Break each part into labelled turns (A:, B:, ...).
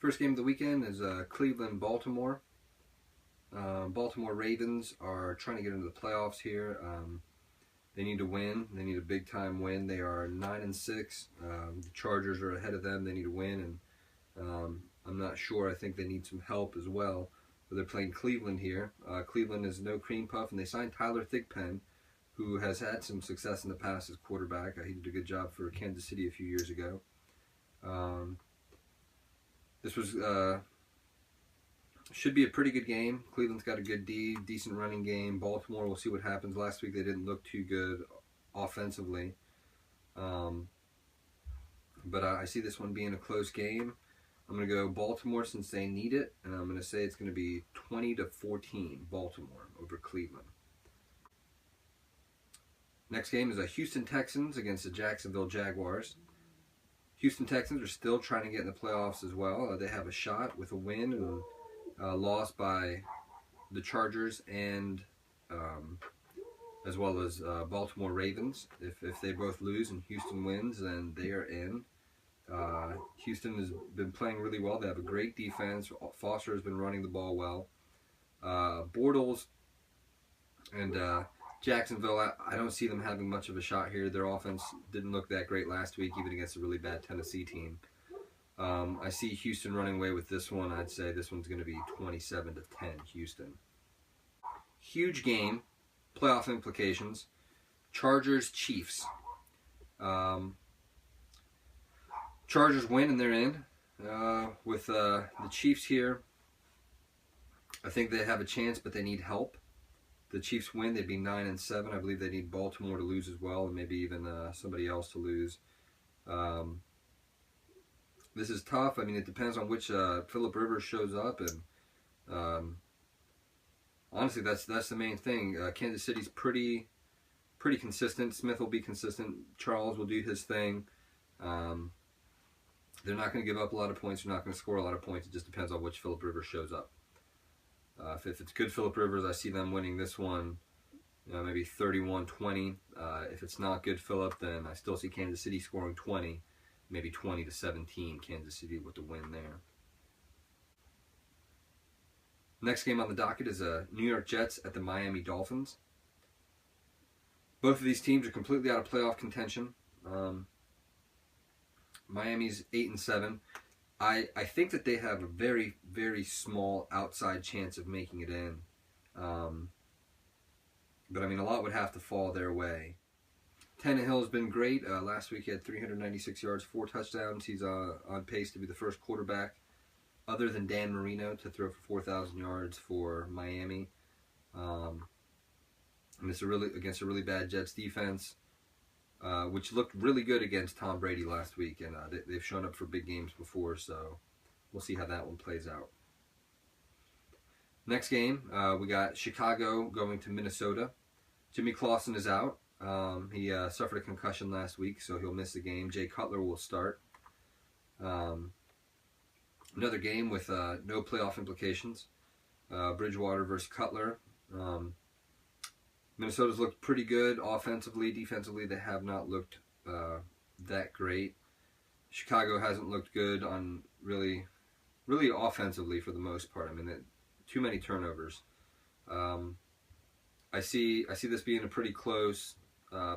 A: First game of the weekend is Cleveland-Baltimore. Baltimore Ravens are trying to get into the playoffs here. They need to win. They need a big-time win. They are 9-6. The Chargers are ahead of them. They need to win, and I'm not sure. I think they need some help as well. But they're playing Cleveland here. Cleveland is no cream puff, and they signed Tyler Thigpen, who has had some success in the past as quarterback. He did a good job for Kansas City a few years ago. This was should be a pretty good game. Cleveland's got a good decent running game. Baltimore, we'll see what happens. Last week they didn't look too good offensively. But I see this one being a close game. I'm going to go Baltimore since they need it, and I'm going to say it's going to be 20-14 Baltimore over Cleveland. Next game is the Houston Texans against the Jacksonville Jaguars. Houston Texans are still trying to get in the playoffs as well. They have a shot with a win and lost by the Chargers and as well as Baltimore Ravens. If they both lose and Houston wins, then they are in. Houston has been playing really well. They have a great defense. Foster has been running the ball well. Bortles and Jacksonville, I don't see them having much of a shot here. Their offense didn't look that great last week, even against a really bad Tennessee team. I see Houston running away with this one. I'd say this one's going to be 27-10 Houston. Huge game, playoff implications. Chargers-Chiefs. Chargers win and they're in. With the Chiefs here, I think they have a chance, but they need help. The Chiefs win, they'd be 9-7. I believe they need Baltimore to lose as well, and maybe even somebody else to lose. This is tough. I mean, it depends on which Phillip Rivers shows up, and honestly, that's the main thing. Kansas City's pretty consistent. Smith will be consistent. Charles will do his thing. They're not going to give up a lot of points. They're not going to score a lot of points. It just depends on which Phillip Rivers shows up. If it's good Phillip Rivers, I see them winning this one, maybe 31-20. If it's not good Phillip, then I still see Kansas City scoring 20, maybe 20-17. Kansas City with the win there. Next game on the docket is New York Jets at the Miami Dolphins. Both of these teams are completely out of playoff contention. Miami's 8-7. I think that they have a very, very small outside chance of making it in. But I mean, a lot would have to fall their way. Tannehill has been great. Last week he had 396 yards, 4 touchdowns. He's on pace to be the first quarterback, other than Dan Marino, to throw for 4,000 yards for Miami. And it's against a really bad Jets defense, which looked really good against Tom Brady last week, and they've shown up for big games before, so we'll see how that one plays out. Next game, we got Chicago going to Minnesota. Jimmy Clausen is out. He suffered a concussion last week, so he'll miss the game. Jay Cutler will start. Another game with no playoff implications. Bridgewater versus Cutler. Minnesota's looked pretty good offensively. Defensively, they have not looked that great. Chicago hasn't looked good on really offensively for the most part. I mean, too many turnovers. I see this being a pretty close,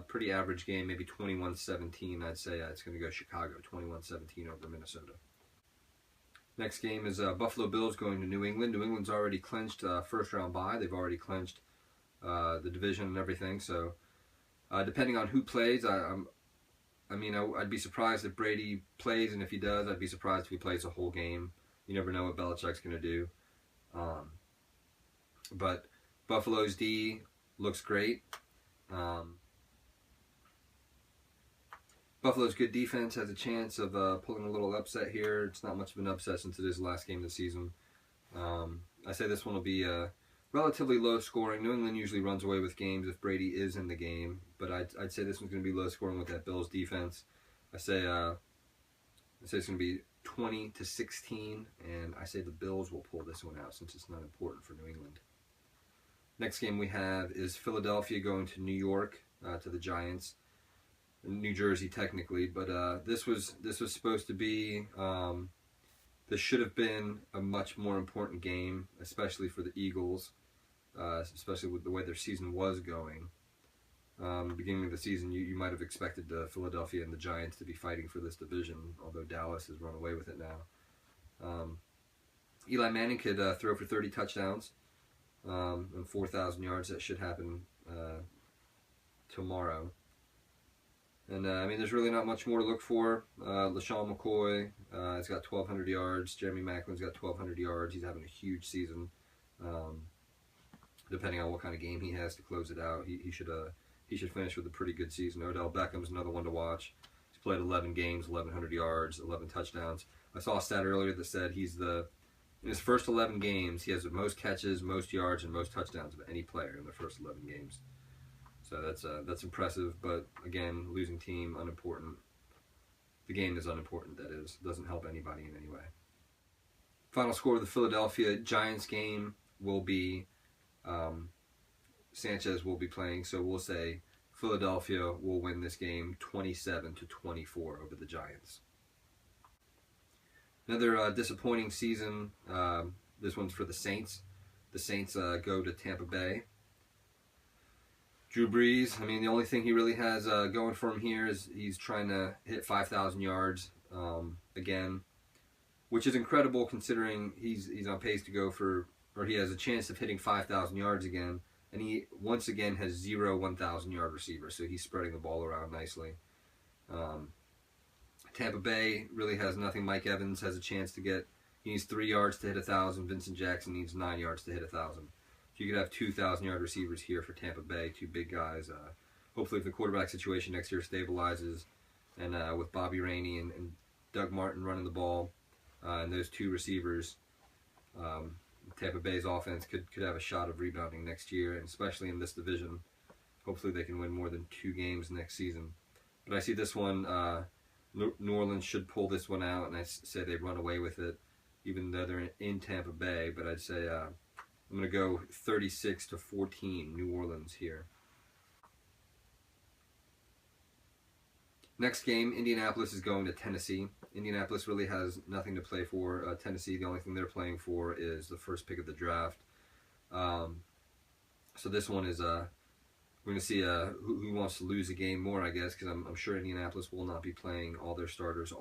A: pretty average game, maybe 21-17. I'd say it's going to go Chicago, 21-17 over Minnesota. Next game is Buffalo Bills going to New England. New England's already clinched first round bye. They've already clinched the division and everything. So depending on who plays, I'd be surprised if Brady plays, and if he does, I'd be surprised if he plays the whole game. You never know what Belichick's going to do. But Buffalo's D looks great. Buffalo's good defense has a chance of pulling a little upset here. It's not much of an upset since it is the last game of the season. I say this one will be relatively low scoring. New England usually runs away with games if Brady is in the game, but I'd say this one's going to be low scoring with that Bills defense. I say it's going to be 20-16, and I say the Bills will pull this one out since it's not important for New England. Next game we have is Philadelphia going to New York to the Giants. New Jersey technically, but this was supposed to be This should have been a much more important game, especially for the Eagles, especially with the way their season was going. Beginning of the season, you might have expected Philadelphia and the Giants to be fighting for this division, although Dallas has run away with it now. Eli Manning could throw for 30 touchdowns and 4,000 yards. That should happen tomorrow. And I mean, there's really not much more to look for. LaShawn McCoy has got 1,200 yards. Jeremy Maclin's got 1,200 yards. He's having a huge season. Depending on what kind of game he has to close it out, he should finish with a pretty good season. Odell Beckham's another one to watch. He's played 11 games, 1,100 yards, 11 touchdowns. I saw a stat earlier that said in his first 11 games, he has the most catches, most yards, and most touchdowns of any player in the first 11 games. So that's impressive, but again, losing team, unimportant. The game is unimportant, that is. Doesn't help anybody in any way. Final score of the Philadelphia Giants game will be, Sanchez will be playing, so we'll say Philadelphia will win this game 27-24 over the Giants. Another disappointing season. This one's for the Saints. The Saints go to Tampa Bay. Drew Brees, I mean, the only thing he really has going for him here is he's trying to hit 5,000 yards again, which is incredible considering he's on pace to go for, or he has a chance of hitting 5,000 yards again, and he once again has 0 1,000-yard receivers, so he's spreading the ball around nicely. Tampa Bay really has nothing. Mike Evans has a chance to get, he needs 3 yards to hit 1,000. Vincent Jackson needs 9 yards to hit 1,000. You could have 2,000-yard receivers here for Tampa Bay, 2 big guys. Hopefully, if the quarterback situation next year stabilizes, and with Bobby Rainey and Doug Martin running the ball, and those 2 receivers, Tampa Bay's offense could have a shot of rebounding next year, and especially in this division. Hopefully, they can win more than 2 games next season. But I see this one, New Orleans should pull this one out, and I say they run away with it, even though they're in Tampa Bay. But I'd say I'm going to go 36-14 New Orleans here. Next game, Indianapolis is going to Tennessee. Indianapolis really has nothing to play for. Tennessee, the only thing they're playing for is the first pick of the draft. So this one is, we're going to see who wants to lose a game more, I guess, because I'm sure Indianapolis will not be playing all their starters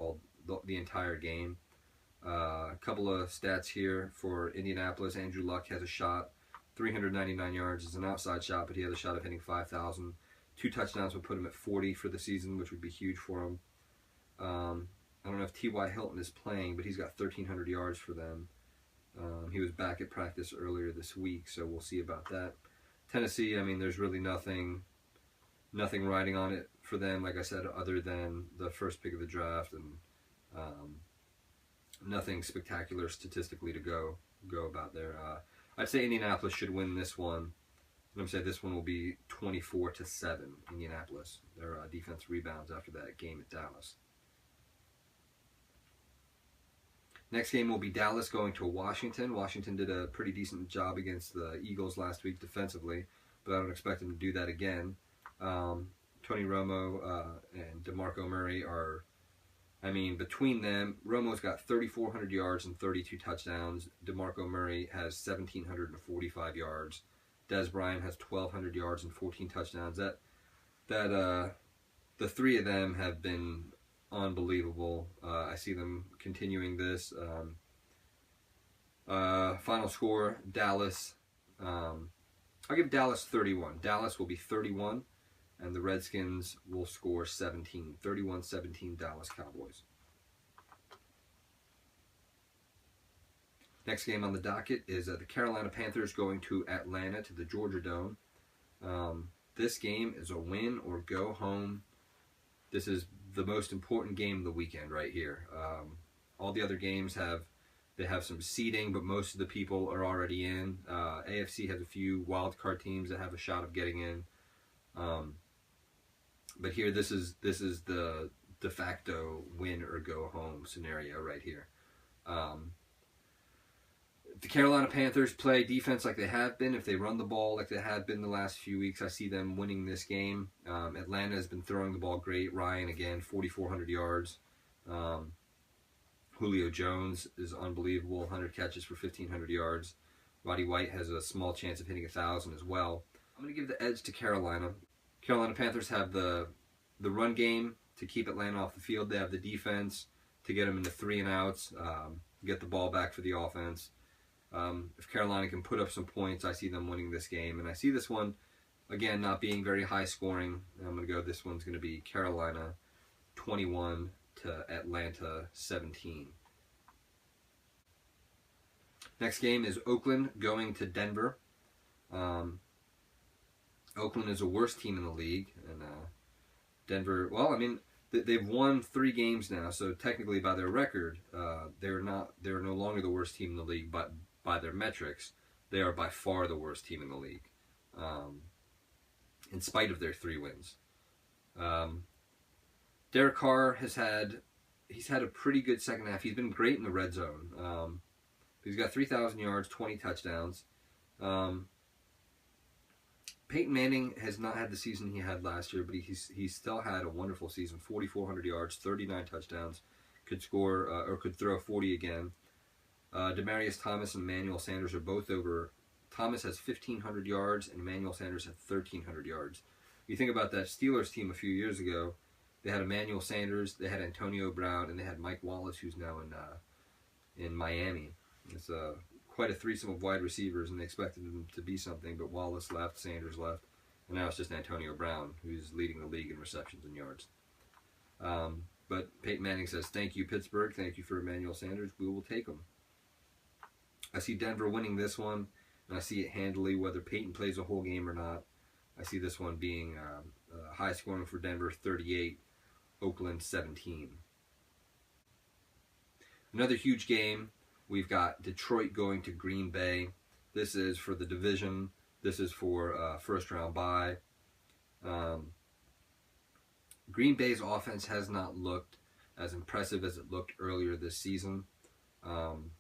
A: the entire game. A couple of stats here for Indianapolis. Andrew Luck has a shot, 399 yards. It's an outside shot, but he has a shot of hitting 5,000. 2 touchdowns would put him at 40 for the season, which would be huge for him. I don't know if T.Y. Hilton is playing, but he's got 1,300 yards for them. He was back at practice earlier this week, so we'll see about that. Tennessee, I mean, there's really nothing riding on it for them, like I said, other than the first pick of the draft, and nothing spectacular statistically to go about there. I'd say Indianapolis should win this one. I'm going to say this one will be 24-7 Indianapolis. Their defense rebounds after that game at Dallas. Next game will be Dallas going to Washington. Washington did a pretty decent job against the Eagles last week defensively, but I don't expect them to do that again. Tony Romo and DeMarco Murray are, I mean, between them, Romo's got 3,400 yards and 32 touchdowns. DeMarco Murray has 1,745 yards. Dez Bryant has 1,200 yards and 14 touchdowns. The 3 of them have been unbelievable. I see them continuing this. Final score, Dallas. I'll give Dallas 31. Dallas will be 31, and the Redskins will score 17. 31-17 Dallas Cowboys. Next game on the docket is the Carolina Panthers going to Atlanta to the Georgia Dome. This game is a win or go home. This is the most important game of the weekend right here. All the other games have some seeding, but most of the people are already in. AFC has a few wild card teams that have a shot of getting in. But here, this is the de facto win or go home scenario right here. The Carolina Panthers play defense like they have been. If they run the ball like they have been the last few weeks, I see them winning this game. Atlanta has been throwing the ball great. Ryan, again, 4,400 yards. Julio Jones is unbelievable, 100 catches for 1,500 yards. Roddy White has a small chance of hitting 1,000 as well. I'm going to give the edge to Carolina. Carolina Panthers have the run game to keep Atlanta off the field. They have the defense to get them into 3 and outs, get the ball back for the offense. If Carolina can put up some points, I see them winning this game. And I see this one, again, not being very high scoring. I'm going to go, this one's going to be Carolina 21 to Atlanta 17. Next game is Oakland going to Denver. Oakland is the worst team in the league, and Denver, well, I mean, they've won 3 games now, so technically by their record, they're no longer the worst team in the league, but by their metrics, they are by far the worst team in the league, in spite of their 3 wins. Derek Carr he's had a pretty good second half. He's been great in the red zone. He's got 3,000 yards, 20 touchdowns. Peyton Manning has not had the season he had last year, but he's still had a wonderful season. 4,400 yards, 39 touchdowns. Could score or could throw 40 again. Demaryius Thomas and Emmanuel Sanders are both over. Thomas has 1,500 yards and Emmanuel Sanders has 1,300 yards. You think about that Steelers team a few years ago. They had Emmanuel Sanders, they had Antonio Brown, and they had Mike Wallace, who's now in Miami. It's quite a threesome of wide receivers, and they expected him to be something, but Wallace left, Sanders left, and now it's just Antonio Brown who's leading the league in receptions and yards. But Peyton Manning says, "Thank you, Pittsburgh. Thank you for Emmanuel Sanders. We will take him." I see Denver winning this one, and I see it handily, whether Peyton plays a whole game or not. I see this one being high scoring for Denver, 38, Oakland 17. Another huge game. We've got Detroit going to Green Bay. This is for the division. This is for first round bye. Green Bay's offense has not looked as impressive as it looked earlier this season.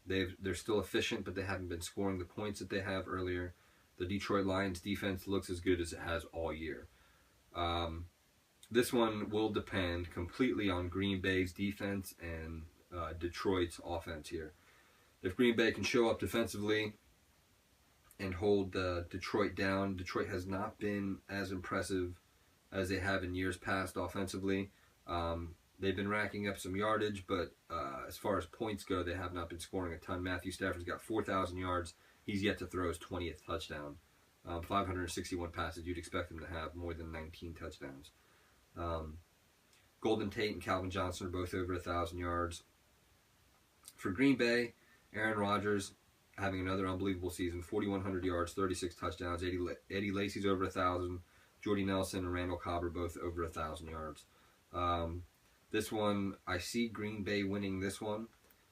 A: They're still efficient, but they haven't been scoring the points that they have earlier. The Detroit Lions defense looks as good as it has all year. This one will depend completely on Green Bay's defense and Detroit's offense here. If Green Bay can show up defensively and hold Detroit down, Detroit has not been as impressive as they have in years past offensively. They've been racking up some yardage, but as far as points go, they have not been scoring a ton. Matthew Stafford's got 4,000 yards. He's yet to throw his 20th touchdown. 561 passes. You'd expect him to have more than 19 touchdowns. Golden Tate and Calvin Johnson are both over 1,000 yards. For Green Bay, Aaron Rodgers having another unbelievable season. 4,100 yards, 36 touchdowns. Eddie Lacy's over 1,000. Jordy Nelson and Randall Cobb are both over 1,000 yards. This one, I see Green Bay winning this one,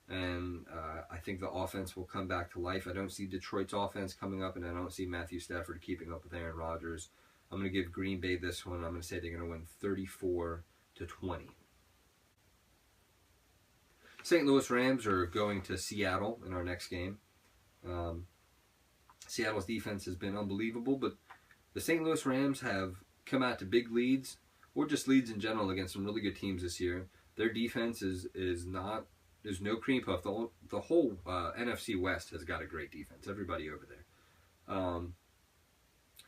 A: and I think the offense will come back to life. I don't see Detroit's offense coming up, and I don't see Matthew Stafford keeping up with Aaron Rodgers. I'm going to give Green Bay this one. I'm going to say they're going to win 34-20. St. Louis Rams are going to Seattle in our next game. Seattle's defense has been unbelievable, but the St. Louis Rams have come out to big leads, or just leads in general, against some really good teams this year. Their defense is not, there's no cream puff. The whole NFC West has got a great defense. Everybody over there.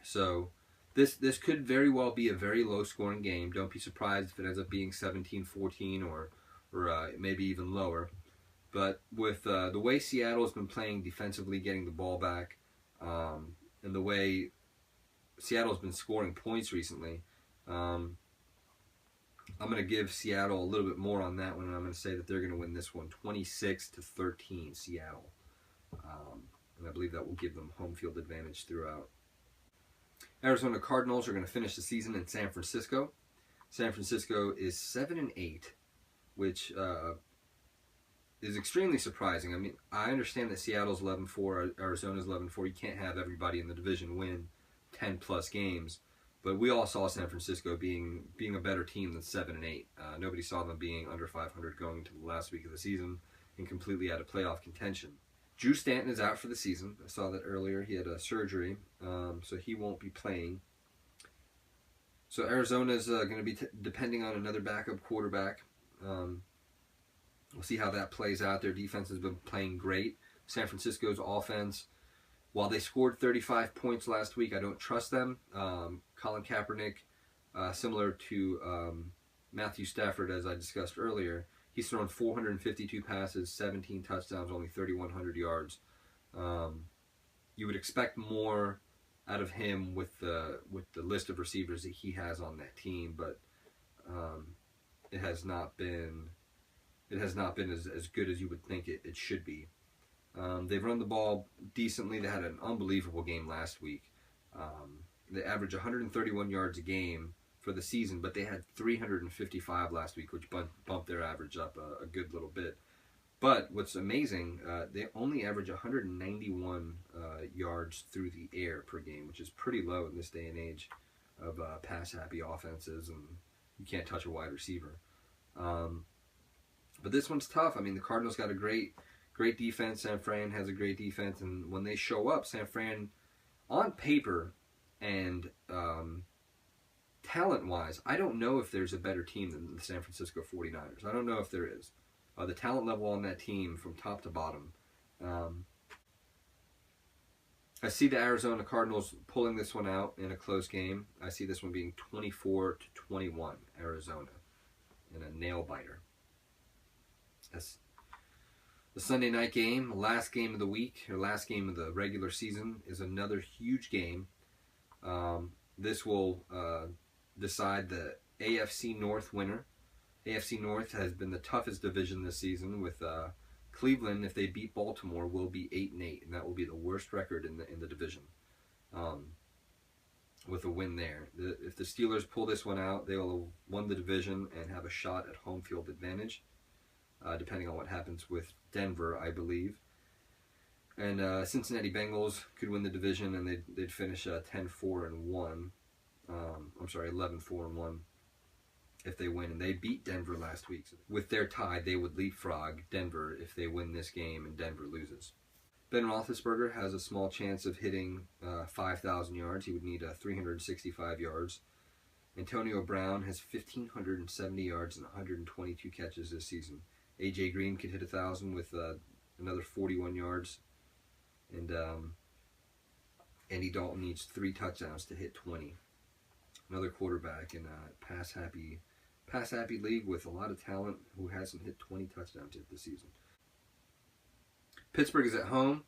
A: So this could very well be a very low scoring game. Don't be surprised if it ends up being 17-14 or maybe even lower. But with the way Seattle's been playing defensively, getting the ball back, and the way Seattle's been scoring points recently, I'm going to give Seattle a little bit more on that one, and I'm going to say that they're going to win this one 26-13, Seattle. And I believe that will give them home field advantage throughout. Arizona Cardinals are going to finish the season in San Francisco. San Francisco is 7-8, which is extremely surprising. I mean, I understand that Seattle's 11-4, Arizona's 11-4. You can't have everybody in the division win 10-plus games. But we all saw San Francisco being a better team than 7-8. Nobody saw them being under 500 going into the last week of the season and completely out of playoff contention. Drew Stanton is out for the season. I saw that earlier. He had a surgery, so he won't be playing. So Arizona's going to be depending on another backup quarterback. We'll see how that plays out. Their defense has been playing great. San Francisco's offense, while they scored 35 points last week, I don't trust them. Colin Kaepernick, similar to Matthew Stafford, as I discussed earlier, he's thrown 452 passes, 17 touchdowns, only 3,100 yards. You would expect more out of him with the list of receivers that he has on that team, but it has not been as good as you would think it should be. They've run the ball decently. They had an unbelievable game last week. They averaged 131 yards a game for the season, but they had 355 last week, which bumped their average up a good little bit. But what's amazing, they only average 191 yards through the air per game, which is pretty low in this day and age of pass-happy offenses, and you can't touch a wide receiver. But this one's tough. I mean, the Cardinals got a great defense. San Fran has a great defense, and when they show up, San Fran, on paper and talent-wise, I don't know if there's a better team than the San Francisco 49ers. I don't know if there is. The talent level on that team from top to bottom. I see the Arizona Cardinals pulling this one out in a close game. I see this one being 24-21, Arizona, in a nail-biter. That's the Sunday night game, last game of the week, or last game of the regular season, is another huge game. This will decide the AFC North winner. AFC North has been the toughest division this season, with Cleveland, if they beat Baltimore, will be 8-8, and that will be the worst record in the division. With a win there, if the Steelers pull this one out, they will have won the division and have a shot at home field advantage, depending on what happens with Denver, I believe. And Cincinnati Bengals could win the division, and they'd finish 10-4-1. I'm sorry, 11-4-1. If they win, and they beat Denver last week. So with their tie, they would leapfrog Denver if they win this game and Denver loses. Ben Roethlisberger has a small chance of hitting 5,000 yards. He would need 365 yards. Antonio Brown has 1,570 yards and 122 catches this season. A.J. Green could hit 1,000 with another 41 yards. And Andy Dalton needs 3 touchdowns to hit 20. Another quarterback in a pass-happy league with a lot of talent who hasn't hit 20 touchdowns yet this season. Pittsburgh is at home.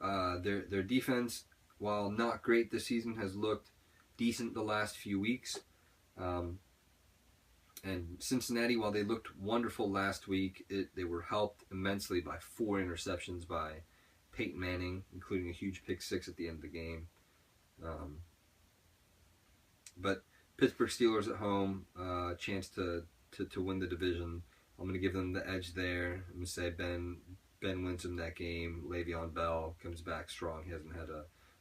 A: Their defense, while not great this season, has looked decent the last few weeks. And Cincinnati, while they looked wonderful last week, they were helped immensely by 4 interceptions by Peyton Manning, including a huge pick 6 at the end of the game. But Pittsburgh Steelers at home, chance to win the division. I'm going to give them the edge there. I'm going to say Ben wins in that game. Le'Veon Bell comes back strong. He hasn't had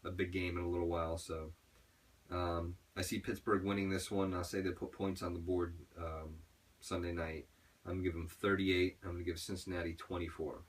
A: a big game in a little while. So I see Pittsburgh winning this one. I'll say they put points on the board Sunday night. I'm going to give them 38. I'm going to give Cincinnati 24.